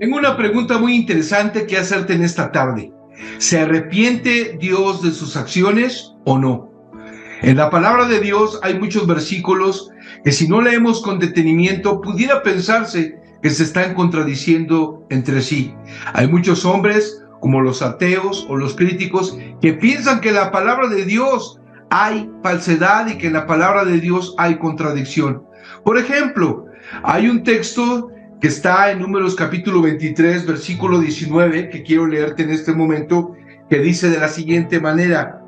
Tengo una pregunta muy interesante que hacerte en esta tarde. ¿Se arrepiente Dios de sus acciones o no? En la palabra de Dios hay muchos versículos que si no leemos con detenimiento pudiera pensarse que se están contradiciendo entre sí. Hay muchos hombres, como los ateos o los críticos, que piensan que en la palabra de Dios hay falsedad y que en la palabra de Dios hay contradicción. Por ejemplo, hay un texto que está en Números capítulo 23, versículo 19, que quiero leerte en este momento, que dice de la siguiente manera: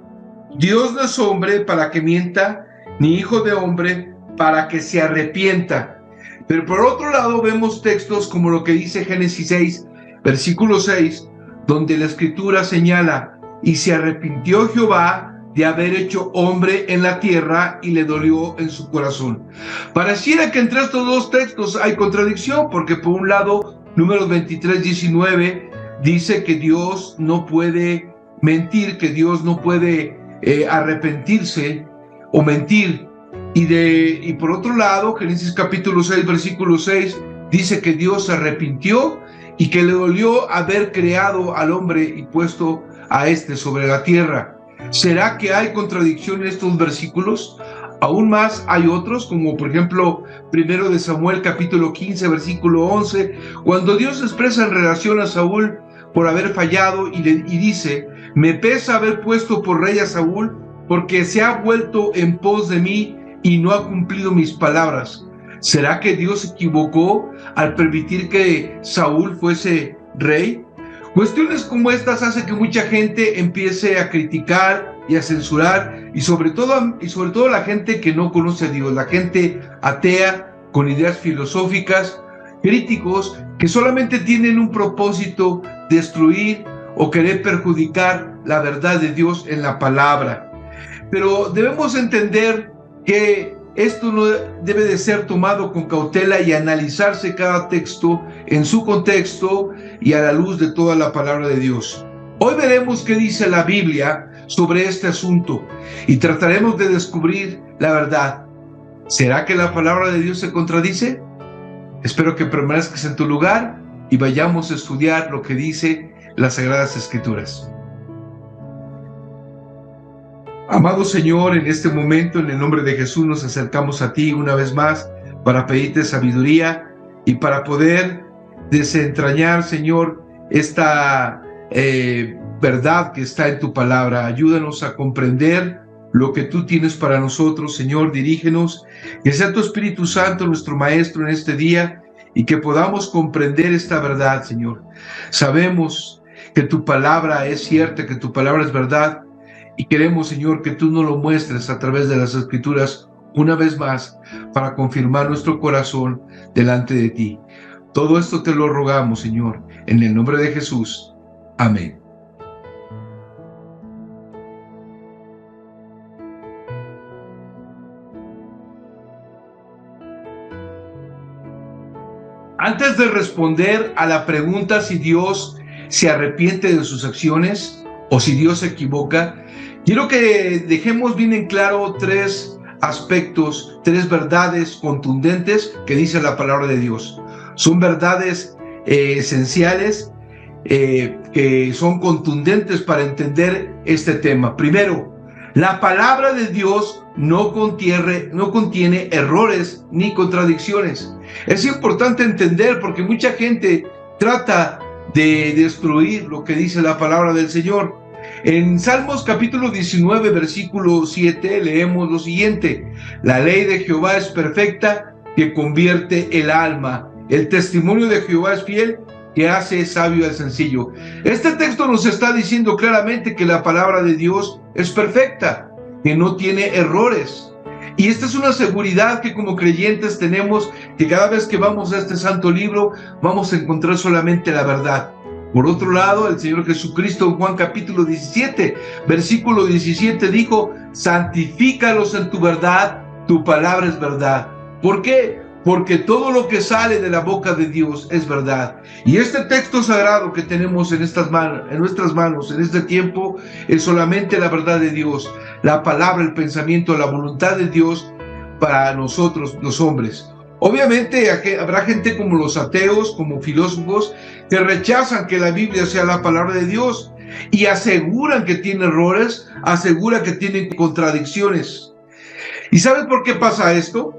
Dios no es hombre para que mienta, ni hijo de hombre para que se arrepienta. Pero por otro lado vemos textos como lo que dice Génesis 6, versículo 6, donde la escritura señala: y se arrepintió Jehová de haber hecho hombre en la tierra y le dolió en su corazón. Pareciera que entre estos dos textos hay contradicción, porque por un lado, Números 23, 19, dice que Dios no puede mentir, que Dios no puede arrepentirse o mentir. Y por otro lado, Génesis capítulo 6, versículo 6, dice que Dios se arrepintió y que le dolió haber creado al hombre y puesto a este sobre la tierra. ¿Será que hay contradicción en estos versículos? Aún más hay otros, como por ejemplo, 1 de Samuel capítulo 15, versículo 11, cuando Dios expresa en relación a Saúl por haber fallado y dice: me pesa haber puesto por rey a Saúl, porque se ha vuelto en pos de mí y no ha cumplido mis palabras. ¿Será que Dios se equivocó al permitir que Saúl fuese rey? Cuestiones como estas hacen que mucha gente empiece a criticar y a censurar, y sobre todo la gente que no conoce a Dios, la gente atea, con ideas filosóficas, críticos, que solamente tienen un propósito: destruir o querer perjudicar la verdad de Dios en la palabra. Pero debemos entender que esto no debe de ser tomado con cautela y analizarse cada texto en su contexto y a la luz de toda la palabra de Dios. Hoy veremos qué dice la Biblia sobre este asunto y trataremos de descubrir la verdad. ¿Será que la palabra de Dios se contradice? Espero que permanezcas en tu lugar y vayamos a estudiar lo que dice las Sagradas Escrituras. Amado Señor, en este momento, en el nombre de Jesús, nos acercamos a ti una vez más para pedirte sabiduría y para poder desentrañar, Señor, esta verdad que está en tu palabra. Ayúdanos a comprender lo que tú tienes para nosotros, Señor. Dirígenos, que sea tu Espíritu Santo nuestro Maestro en este día y que podamos comprender esta verdad, Señor. Sabemos que tu palabra es cierta, que tu palabra es verdad, y queremos, Señor, que tú nos lo muestres a través de las Escrituras una vez más para confirmar nuestro corazón delante de ti. Todo esto te lo rogamos, Señor, en el nombre de Jesús. Amén. Antes de responder a la pregunta si Dios se arrepiente de sus acciones o si Dios se equivoca, quiero que dejemos bien en claro tres aspectos, tres verdades contundentes que dice la palabra de Dios. Son verdades esenciales que son contundentes para entender este tema. Primero, la palabra de Dios no contiene errores ni contradicciones. Es importante entender porque mucha gente trata de destruir lo que dice la palabra del Señor. En Salmos capítulo 19, versículo 7, leemos lo siguiente: la ley de Jehová es perfecta, que convierte el alma. El testimonio de Jehová es fiel, que hace sabio al sencillo. Este texto nos está diciendo claramente que la palabra de Dios es perfecta, que no tiene errores. Y esta es una seguridad que como creyentes tenemos, que cada vez que vamos a este santo libro vamos a encontrar solamente la verdad. Por otro lado, el Señor Jesucristo en Juan capítulo 17, versículo 17 dijo: santifícalos en tu verdad, tu palabra es verdad. ¿Por qué? Porque todo lo que sale de la boca de Dios es verdad. Y este texto sagrado que tenemos en nuestras manos en este tiempo es solamente la verdad de Dios, la palabra, el pensamiento, la voluntad de Dios para nosotros los hombres. Obviamente habrá gente como los ateos, como filósofos, que rechazan que la Biblia sea la palabra de Dios y aseguran que tiene errores, aseguran que tiene contradicciones. ¿Y sabes por qué pasa esto?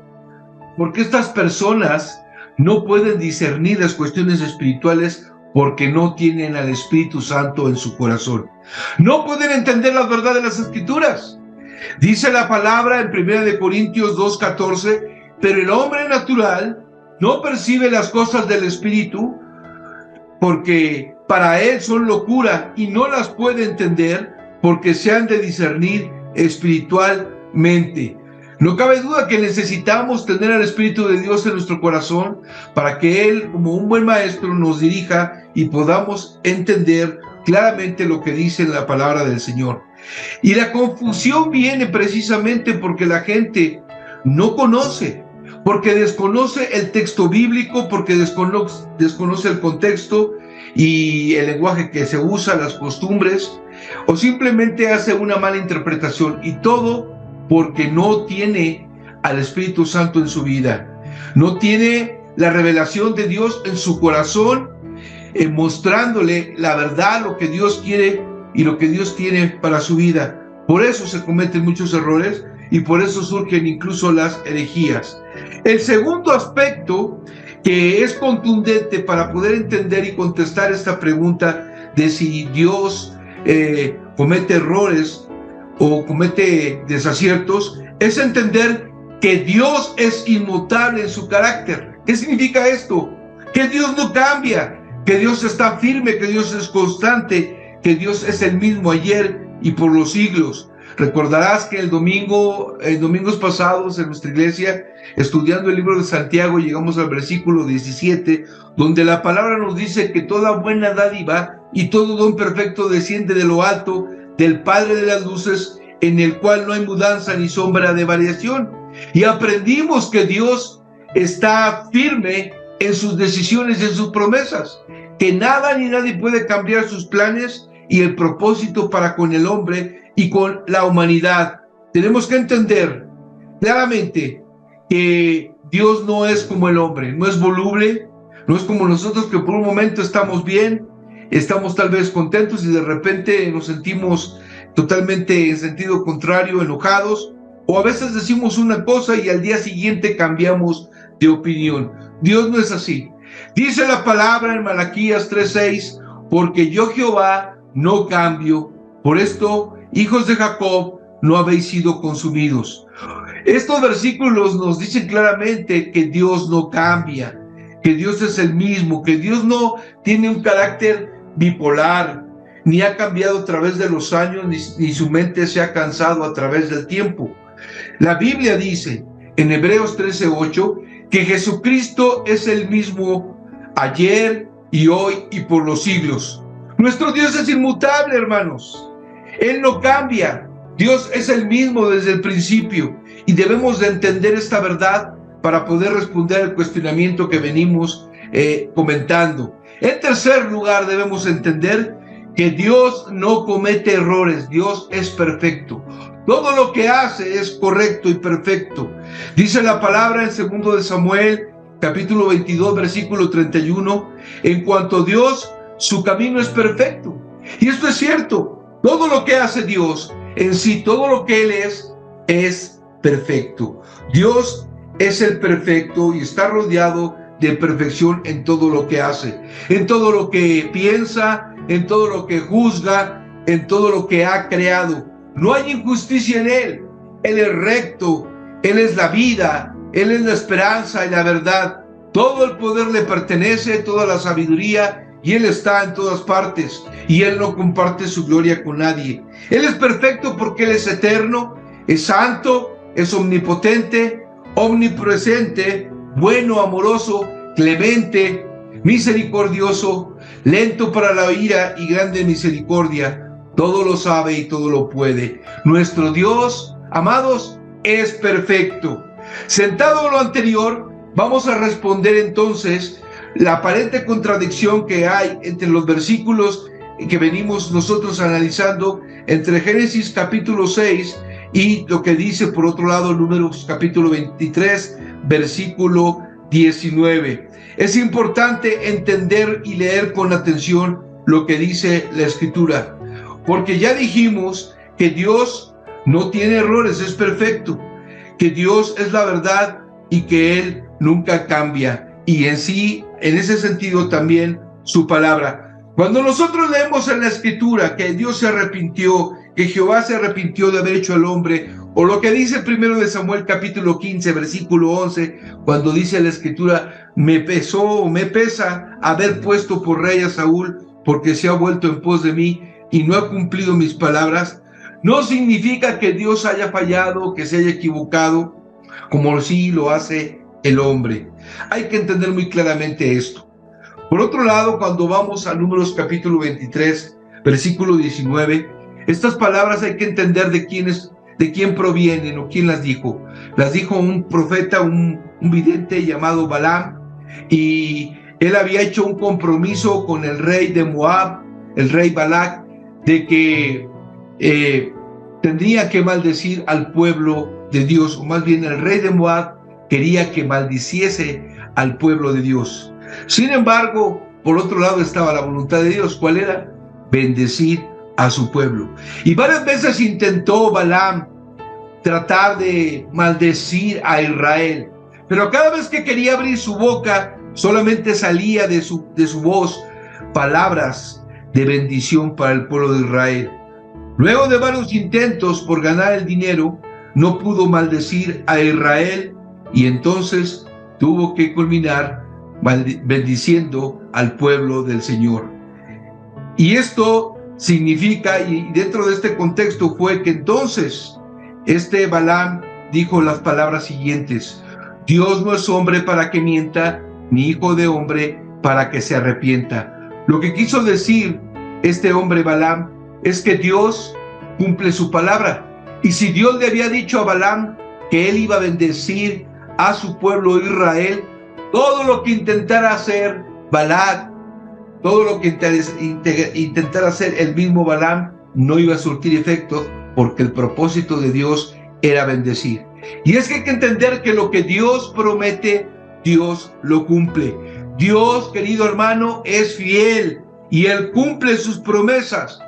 Porque estas personas no pueden discernir las cuestiones espirituales porque no tienen al Espíritu Santo en su corazón. No pueden entender la verdad de las Escrituras. Dice la palabra en 1 Corintios 2:14, pero el hombre natural no percibe las cosas del Espíritu porque para él son locura y no las puede entender porque se han de discernir espiritualmente. No cabe duda que necesitamos tener al Espíritu de Dios en nuestro corazón para que Él, como un buen maestro, nos dirija y podamos entender claramente lo que dice la palabra del Señor. Y la confusión viene precisamente porque la gente no conoce, porque desconoce el texto bíblico, porque desconoce el contexto y el lenguaje que se usa, las costumbres, o simplemente hace una mala interpretación, y todo porque no tiene al Espíritu Santo en su vida, no tiene la revelación de Dios en su corazón, mostrándole la verdad, lo que Dios quiere y lo que Dios tiene para su vida. Por eso se cometen muchos errores y por eso surgen incluso las herejías. El segundo aspecto que es contundente para poder entender y contestar esta pregunta de si Dios comete errores o comete desaciertos, es entender que Dios es inmutable en su carácter. ¿Qué significa esto? Que Dios no cambia, que Dios está firme, que Dios es constante, que Dios es el mismo ayer y por los siglos. Recordarás que domingos pasados en nuestra iglesia, estudiando el libro de Santiago, llegamos al versículo 17, donde la palabra nos dice que toda buena dádiva y todo don perfecto desciende de lo alto, del Padre de las luces, en el cual no hay mudanza ni sombra de variación. Y aprendimos que Dios está firme en sus decisiones y en sus promesas, que nada ni nadie puede cambiar sus planes y el propósito para con el hombre y con la humanidad. Tenemos que entender claramente que Dios no es como el hombre, no es voluble, no es como nosotros, que por un momento estamos bien, estamos tal vez contentos y de repente nos sentimos totalmente en sentido contrario, enojados, o a veces decimos una cosa y al día siguiente cambiamos de opinión. Dios no es así. Dice la palabra en Malaquías 3:6, porque yo Jehová no cambio, por esto, hijos de Jacob, no habéis sido consumidos. Estos versículos nos dicen claramente que Dios no cambia, que Dios es el mismo, que Dios no tiene un carácter bipolar, ni ha cambiado a través de los años, ni su mente se ha cansado a través del tiempo. La Biblia dice en Hebreos 13:8 que Jesucristo es el mismo ayer y hoy y por los siglos. Nuestro Dios es inmutable, hermanos. Él no cambia. Dios es el mismo desde el principio y debemos de entender esta verdad para poder responder al cuestionamiento que venimos comentando. En tercer lugar, debemos entender que Dios no comete errores. Dios es perfecto. Todo lo que hace es correcto y perfecto. Dice la palabra en 2 de Samuel, capítulo 22, versículo 31, en cuanto a Dios, su camino es perfecto. Y esto es cierto. Todo lo que hace Dios en sí, todo lo que Él es perfecto. Dios es el perfecto y está rodeado de perfección en todo lo que hace, en todo lo que piensa, en todo lo que juzga, en todo lo que ha creado. No hay injusticia en Él. Él es recto, Él es la vida, Él es la esperanza y la verdad. Todo el poder le pertenece, toda la sabiduría, y Él está en todas partes, y Él no comparte su gloria con nadie. Él es perfecto porque Él es eterno, es santo, es omnipotente, omnipresente, bueno, amoroso, clemente, misericordioso, lento para la ira y grande misericordia. Todo lo sabe y todo lo puede. Nuestro Dios, amados, es perfecto. Sentado en lo anterior, vamos a responder entonces la aparente contradicción que hay entre los versículos que venimos nosotros analizando entre Génesis capítulo 6 y lo que dice por otro lado Números capítulo 23 versículo 19. Es importante entender y leer con atención lo que dice la Escritura, porque ya dijimos que Dios no tiene errores, es perfecto, que Dios es la verdad y que Él nunca cambia, y en sí, en ese sentido también su palabra. Cuando nosotros leemos en la Escritura que Dios se arrepintió, que Jehová se arrepintió de haber hecho al hombre, o lo que dice primero de Samuel capítulo 15 versículo 11, cuando dice la Escritura, me pesa haber puesto por rey a Saúl, porque se ha vuelto en pos de mí y no ha cumplido mis palabras, no significa que Dios haya fallado, que se haya equivocado, como sí lo hace el hombre. Hay que entender muy claramente esto. Por otro lado, cuando vamos a Números capítulo 23, versículo 19, estas palabras hay que entender de quién provienen o quién las dijo. Las dijo un profeta, un vidente llamado Balaam, y él había hecho un compromiso con el rey de Moab, el rey Balac, de que tendría que maldecir al pueblo de Dios, o más bien el rey de Moab quería que maldiciese al pueblo de Dios. Sin embargo, por otro lado estaba la voluntad de Dios. ¿Cuál era? Bendecir a su pueblo. Y varias veces intentó Balaam tratar de maldecir a Israel, pero cada vez que quería abrir su boca, solamente salía de su voz palabras de bendición para el pueblo de Israel. Luego de varios intentos por ganar el dinero, no pudo maldecir a Israel, y entonces tuvo que culminar bendiciendo al pueblo del Señor. Y esto significa, y dentro de este contexto fue que entonces este Balaam dijo las palabras siguientes: Dios no es hombre para que mienta, ni hijo de hombre para que se arrepienta. Lo que quiso decir este hombre Balaam es que Dios cumple su palabra. Y si Dios le había dicho a Balaam que él iba a bendecir a su pueblo Israel, todo lo que intentara hacer Balac, todo lo que intentara hacer el mismo Balaam, no iba a surtir efecto, porque el propósito de Dios era bendecir. Y es que hay que entender que lo que Dios promete, Dios lo cumple. Dios, querido hermano, es fiel y Él cumple sus promesas.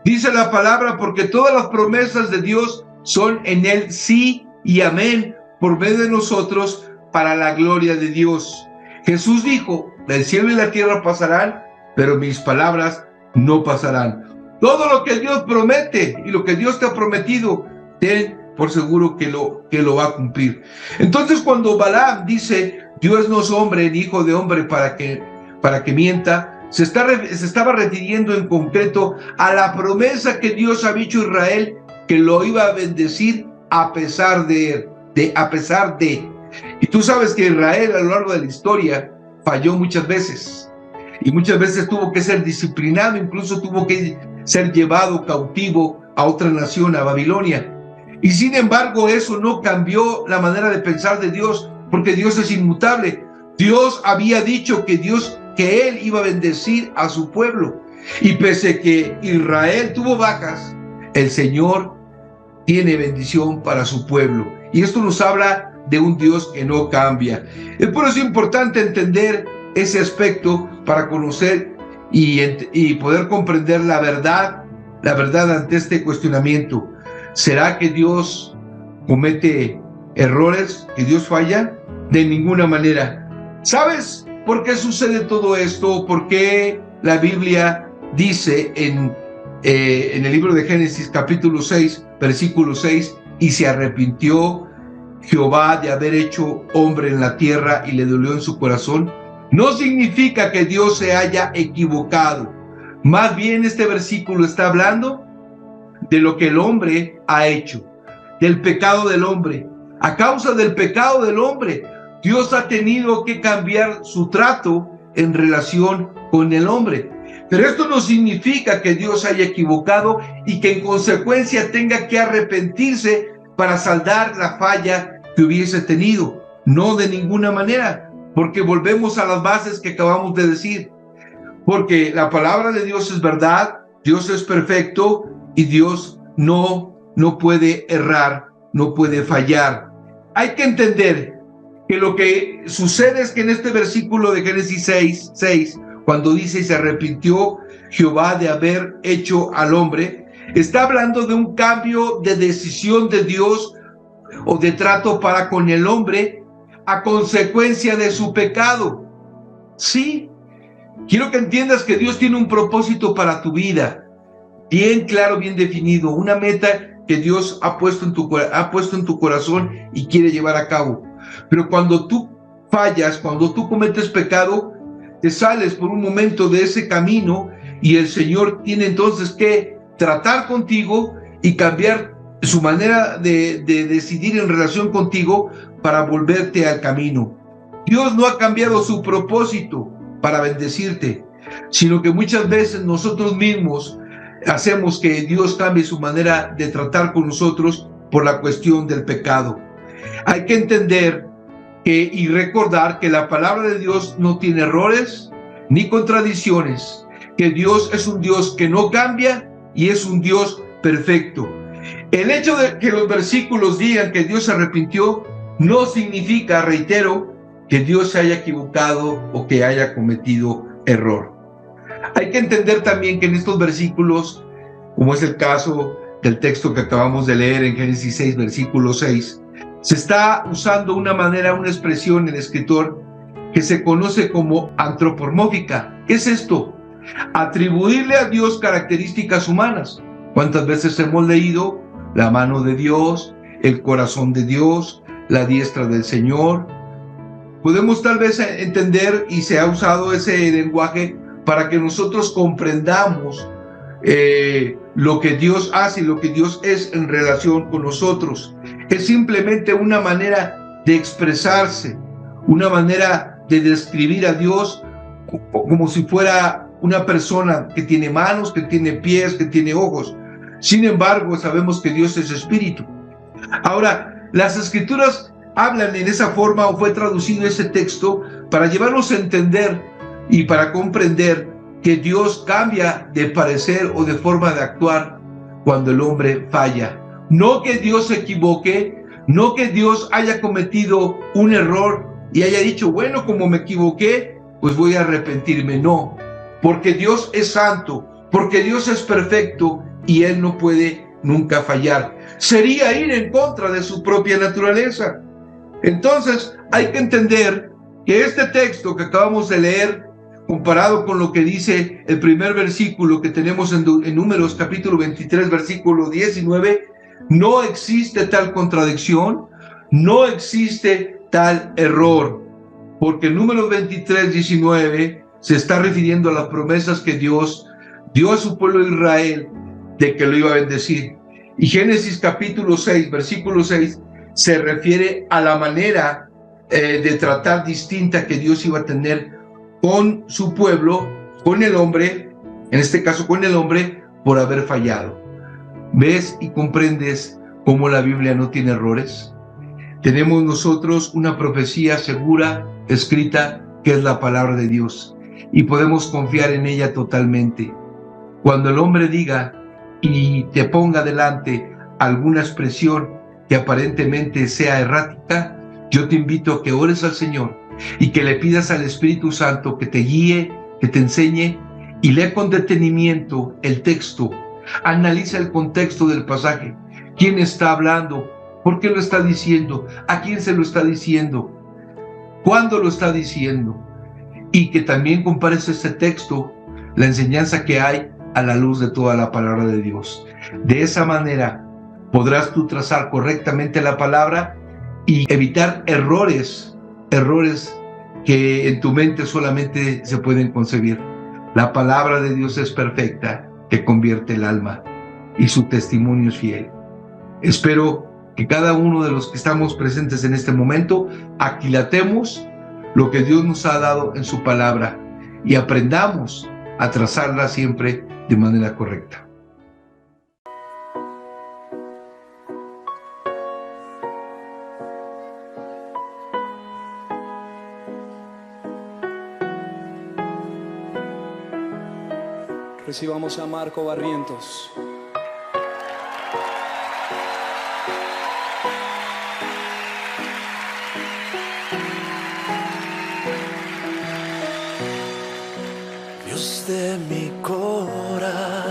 Dice la palabra, porque todas las promesas de Dios son en Él sí y amén, por medio de nosotros, para la gloria de Dios. Jesús dijo: el cielo y la tierra pasarán, pero mis palabras no pasarán. Todo lo que Dios promete y lo que Dios te ha prometido, ten por seguro que lo va a cumplir. Entonces, cuando Balaam dice: Dios no es hombre ni hijo de hombre para que mienta, se estaba refiriendo en concreto a la promesa que Dios había hecho a Israel, que lo iba a bendecir a pesar de. Y tú sabes que Israel a lo largo de la historia falló muchas veces, y muchas veces tuvo que ser disciplinado, incluso tuvo que ser llevado cautivo a otra nación, a Babilonia. Y sin embargo, eso no cambió la manera de pensar de Dios, porque Dios es inmutable. Dios había dicho que Él iba a bendecir a su pueblo, y pese que Israel tuvo bajas, el Señor tiene bendición para su pueblo. Y esto nos habla de un Dios que no cambia. Es por eso importante entender ese aspecto para conocer y poder comprender la verdad ante este cuestionamiento. ¿Será que Dios comete errores? ¿Que Dios falla? De ninguna manera. ¿Sabes por qué sucede todo esto? ¿Por qué la Biblia dice en el libro de Génesis capítulo 6, versículo 6, y se arrepintió Jehová de haber hecho hombre en la tierra y le dolió en su corazón? No significa que Dios se haya equivocado. Más bien este versículo está hablando de lo que el hombre ha hecho, del pecado del hombre. A causa del pecado del hombre, Dios ha tenido que cambiar su trato en relación con el hombre. Pero esto no significa que Dios haya equivocado y que en consecuencia tenga que arrepentirse para saldar la falla que hubiese tenido. No, de ninguna manera, porque volvemos a las bases que acabamos de decir. Porque la palabra de Dios es verdad, Dios es perfecto y Dios no puede errar, no puede fallar. Hay que entender que lo que sucede es que en este versículo de Génesis 6, cuando dice y se arrepintió Jehová de haber hecho al hombre, está hablando de un cambio de decisión de Dios o de trato para con el hombre a consecuencia de su pecado. Sí, quiero que entiendas que Dios tiene un propósito para tu vida, bien claro, bien definido, una meta que Dios ha puesto en tu corazón y quiere llevar a cabo. Pero cuando tú fallas, cuando tú cometes pecado, te sales por un momento de ese camino y el Señor tiene entonces que tratar contigo y cambiar su manera de decidir en relación contigo para volverte al camino. Dios no ha cambiado su propósito para bendecirte, sino que muchas veces nosotros mismos hacemos que Dios cambie su manera de tratar con nosotros por la cuestión del pecado. Hay que entender y recordar que la palabra de Dios no tiene errores ni contradicciones, que Dios es un Dios que no cambia y es un Dios perfecto. El hecho de que los versículos digan que Dios se arrepintió no significa, reitero, que Dios se haya equivocado o que haya cometido error. Hay que entender también que en estos versículos, como es el caso del texto que acabamos de leer en Génesis 6, versículo 6, se está usando una expresión en el escritor que se conoce como antropomórfica. ¿Qué es esto? Atribuirle a Dios características humanas. ¿Cuántas veces hemos leído la mano de Dios, el corazón de Dios, la diestra del Señor? Podemos tal vez entender, y se ha usado ese lenguaje para que nosotros comprendamos lo que Dios hace y lo que Dios es en relación con nosotros. Es simplemente una manera de expresarse, una manera de describir a Dios como si fuera una persona que tiene manos, que tiene pies, que tiene ojos. Sin embargo, sabemos que Dios es espíritu. Ahora, las escrituras hablan en esa forma, o fue traducido ese texto para llevarnos a entender y para comprender que Dios cambia de parecer o de forma de actuar cuando el hombre falla. No que Dios se equivoque, no que Dios haya cometido un error y haya dicho, bueno, como me equivoqué, pues voy a arrepentirme. No, porque Dios es santo, porque Dios es perfecto y Él no puede nunca fallar. Sería ir en contra de su propia naturaleza. Entonces hay que entender que este texto que acabamos de leer, comparado con lo que dice el primer versículo que tenemos en Números capítulo 23, versículo 19, no existe tal contradicción, no existe tal error, porque en Números 23, 19 se está refiriendo a las promesas que Dios dio a su pueblo de Israel de que lo iba a bendecir. Y Génesis capítulo 6, versículo 6, se refiere a la manera de tratar distinta que Dios iba a tener con su pueblo, con el hombre, en este caso con el hombre, por haber fallado. ¿Ves y comprendes cómo la Biblia no tiene errores? Tenemos nosotros una profecía segura, escrita, que es la palabra de Dios, y podemos confiar en ella totalmente. Cuando el hombre diga y te ponga delante alguna expresión que aparentemente sea errática, yo te invito a que ores al Señor y que le pidas al Espíritu Santo que te guíe, que te enseñe y lee con detenimiento el texto. Analiza el contexto del pasaje. ¿Quién está hablando? ¿Por qué lo está diciendo? ¿A quién se lo está diciendo? ¿Cuándo lo está diciendo? Y que también compares este texto, la enseñanza que hay, a la luz de toda la palabra de Dios. De esa manera podrás tú trazar correctamente la palabra y evitar errores que en tu mente solamente se pueden concebir. La palabra de Dios es perfecta, que convierte el alma, y su testimonio es fiel. Espero que cada uno de los que estamos presentes en este momento aquilatemos lo que Dios nos ha dado en su palabra y aprendamos a trazarla siempre de manera correcta. Recibamos a Marco Barrientos.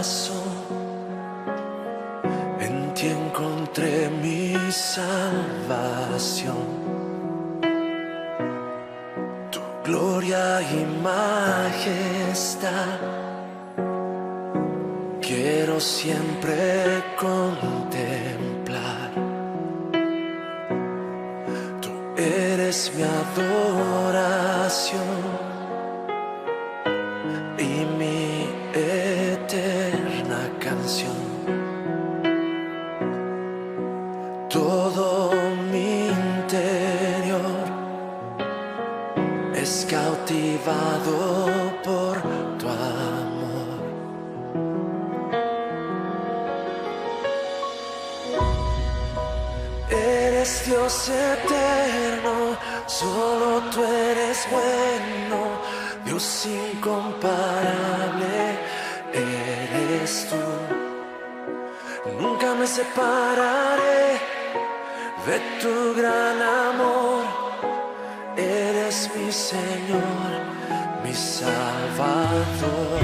corazón. En ti encontré mi salvación. Tu gloria y majestad quiero siempre contemplar. Tú eres mi adoración y mi eterna canción. Todo mi interior es cautivado por tu amor. Eres Dios eterno, solo tú eres bueno, Dios incomparable eres tú. Nunca me separaré de tu gran amor. Eres mi Señor, mi Salvador.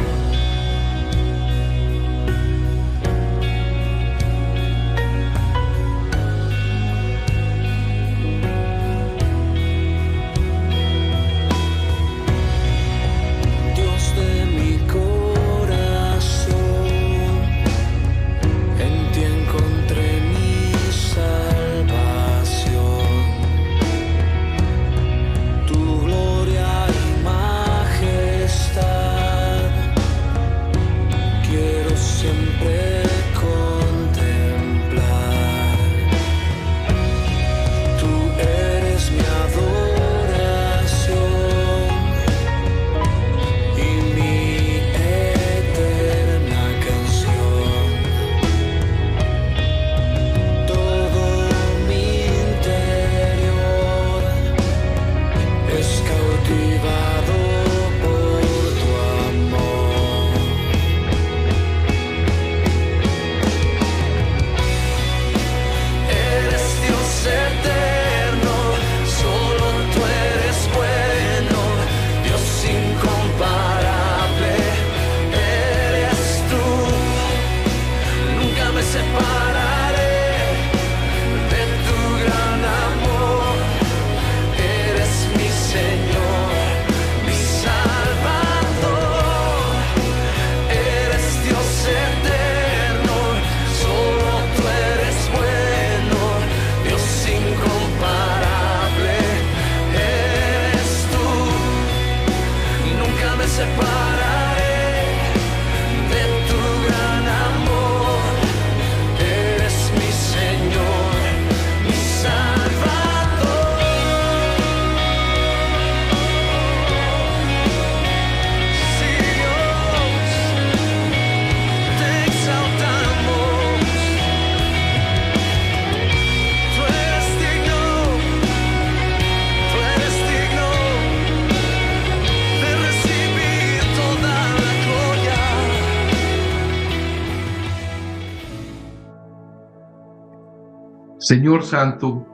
Señor Santo,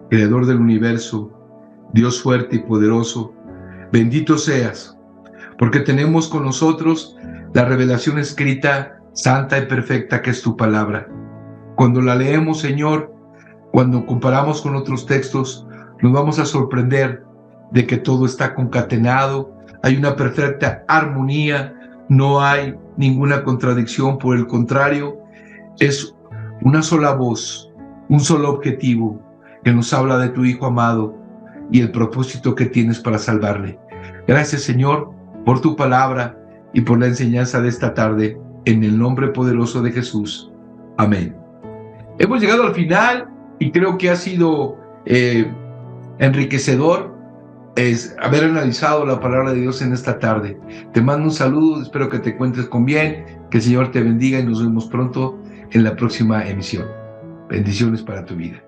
Creador del universo, Dios fuerte y poderoso, bendito seas, porque tenemos con nosotros la revelación escrita, santa y perfecta que es tu palabra. Cuando la leemos, Señor, cuando comparamos con otros textos, nos vamos a sorprender de que todo está concatenado, hay una perfecta armonía, no hay ninguna contradicción, por el contrario, es una sola voz, un solo objetivo que nos habla de tu Hijo amado y el propósito que tienes para salvarle. Gracias, Señor, por tu palabra y por la enseñanza de esta tarde, en el nombre poderoso de Jesús. Amén. Hemos llegado al final y creo que ha sido enriquecedor haber analizado la palabra de Dios en esta tarde. Te mando un saludo, espero que te encuentres con bien, que el Señor te bendiga y nos vemos pronto en la próxima emisión. Bendiciones para tu vida.